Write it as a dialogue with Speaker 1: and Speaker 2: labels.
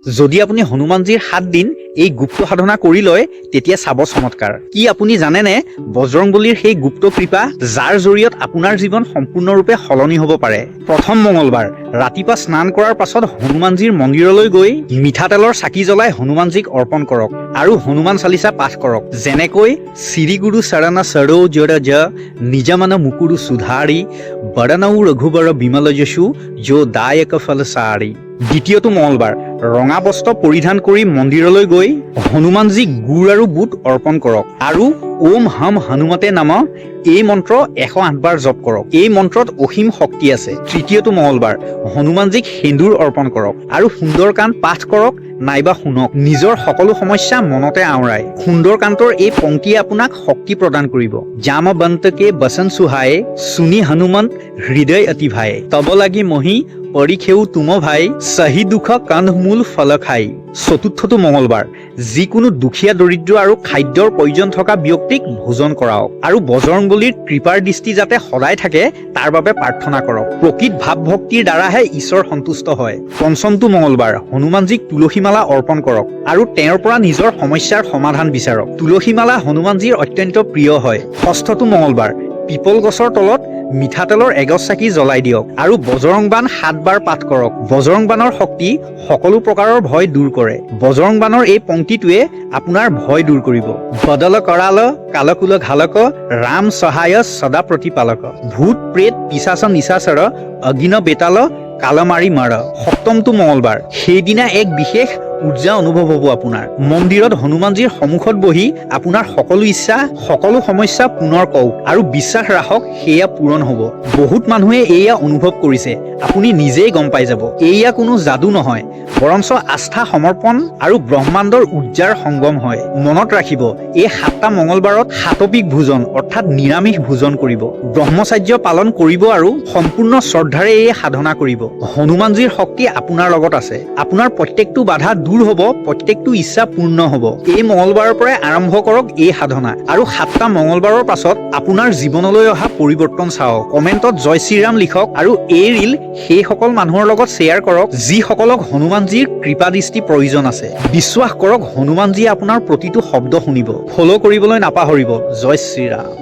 Speaker 1: যদি আপুনি হনুমানজীৰ 7 দিন এই গুপ্ত সাধনা কৰি লয় তেতিয়া চাব চমৎকাৰ। কি আপুনি জানেনে বজৰংবলীৰ সেই গুপ্ত কৃপা যাৰ জৰিয়ত আপোনাৰ জীৱন সম্পূৰ্ণৰূপে সলনি হ'ব পাৰে। প্ৰথম মঙলবাৰ ৰাতিপুৱা স্নান কৰাৰ পাছত হনুমানজীৰ মন্দিৰলৈ গৈ মিঠাতেলৰ চাকি জ্বলাই হনুমানজীক অৰ্পণ কৰক আৰু হনুমান চালিচা পাঠ কৰক। যেনেকৈ শ্ৰী গুৰু চৰণ সৰোজ ৰজ নিজ মন মুকুৰু সুধাৰি বৰনৌ ৰঘুবৰ বিমল যশু যো দায়ক ফল সাৰি। দ্বিতীয়টো মঙলবাৰ ৰঙা বস্ত্ৰ পৰিধান কৰি মন্দিৰলৈ গৈ হনুমানজীক গুড় আৰু বুট অৰ্পণ কৰক আৰু ওম হম হনুমতে নাম এই মন্ত্ৰ 108 বাৰ জপ কৰক। এই মন্ত্ৰত অসীম শক্তি আছে। তৃতীয়টো মঙলবাৰ হনুমানজীক সেন্দুৰ অৰ্পণ কৰক আৰু সুন্দৰকাণ্ড পাঠ কৰক নাইবা শুনক। নিজৰ সকলো সমস্যা মনতে আওৰাই। সুন্দৰকাণ্ডৰ এই পংক্তিয়ে আপোনাক শক্তি প্ৰদান কৰিব। জামবন্তকে বচন সুহায়ে সুনি হনুমন্ত হৃদয় অতি ভায়ে তব লাগি মহি পৰীক্ষেও তুম ভাই সহি দুখ কন্ধমূল ফল খাই। চতুৰ্থটো মঙলবাৰ যিকোনো দুখীয়া দৰিদ্ৰ আৰু খাদ্যৰ প্ৰয়োজন থকা ব্যক্তিক ভোজন কৰাওক আৰু বজৰংবলীৰ কৃপাৰ দৃষ্টি যাতে সদায় থাকে তাৰ বাবে প্ৰাৰ্থনা কৰক। প্ৰকৃত ভাৱ ভক্তিৰ দ্বাৰাহে ঈশ্বৰ সন্তুষ্ট হয়। পঞ্চমটো মঙলবাৰ হনুমানজীক তুলসীমালা অৰ্পণ কৰক আৰু তেওঁৰ পৰা নিজৰ সমস্যাৰ সমাধান বিচাৰক। তুলসীমালা হনুমানজীৰ অত্যন্ত প্ৰিয় হয়। ষষ্ঠটো মঙলবাৰ পিপল গছৰ তলত মিঠাতেলৰ এগছ চাকি জ্বলাই দিয়ক আৰু বজৰং বাণ 7 বাৰ পাঠ কৰক। বজৰং বাণৰ শক্তি সকলো প্ৰকাৰৰ ভয় দূৰ কৰে। বজৰং বাণৰ এই পংক্তিটোৱে আপোনাৰ ভয় দূৰ কৰিব। বদল কৰাল কালকুল ঘালক ৰাম সহায় সদা প্ৰতিপালক ভূত প্ৰেত পিশাচ নিশাচৰ অগিন বেতাল কালমাৰি মাৰ। সপ্তমটো মঙলবাৰ সেইদিনা এক বিশেষ উৰ্জা অনুভৱ হ'ব আপোনাৰ। মন্দিৰত হনুমানজীৰ সন্মুখত বহি আপোনাৰ সকলো ইচ্ছা সকলো সমস্যা পুনৰ কওক আৰু বিশ্বাস ৰাখক সেয়া পূৰণ হ'ব। বহুত মানুহে এয়া অনুভৱ কৰিছে, আপুনি নিজেই গম পাই যাব। এয়া কোনো যাদু নহয়, বৰঞ্চ আস্থা সমৰ্পণ আৰু ব্ৰহ্মাণ্ডৰ উৰ্জাৰ সংগম হয়। মনত ৰাখিব এই 7টা মঙলবাৰত সাতপিক ভোজন অৰ্থাৎ নিৰামিষ ভোজন কৰিব, ব্ৰহ্মচাৰ্য পালন কৰিব আৰু সম্পূৰ্ণ শ্ৰদ্ধাৰে এই সাধনা কৰিব। হনুমানজীৰ শক্তি আপোনাৰ লগত আছে। আপোনাৰ প্ৰত্যেকটো বাধা দূৰ হ'ব, প্ৰত্যেকটো ইচ্ছা পূৰ্ণ হ'ব। এই মঙলবাৰৰ পৰাই আৰম্ভ কৰক এই সাধনা আৰু 7টা মঙলবাৰৰ পাছত আপোনাৰ জীৱনলৈ অহা পৰিৱৰ্তন চাওক। কমেণ্টত জয় শ্ৰীৰাম লিখক আৰু এই ৰীল সেইসকল মানুহৰ লগত শ্বেয়াৰ কৰক যিসকলক হনুমানজীৰ কৃপা দৃষ্টি প্ৰয়োজন আছে। বিশ্বাস কৰক হনুমানজীয়ে আপোনাৰ প্ৰতিটো শব্দ শুনিব। ফ'ল' কৰিবলৈ নাপাহৰিব। জয় শ্ৰীৰাম।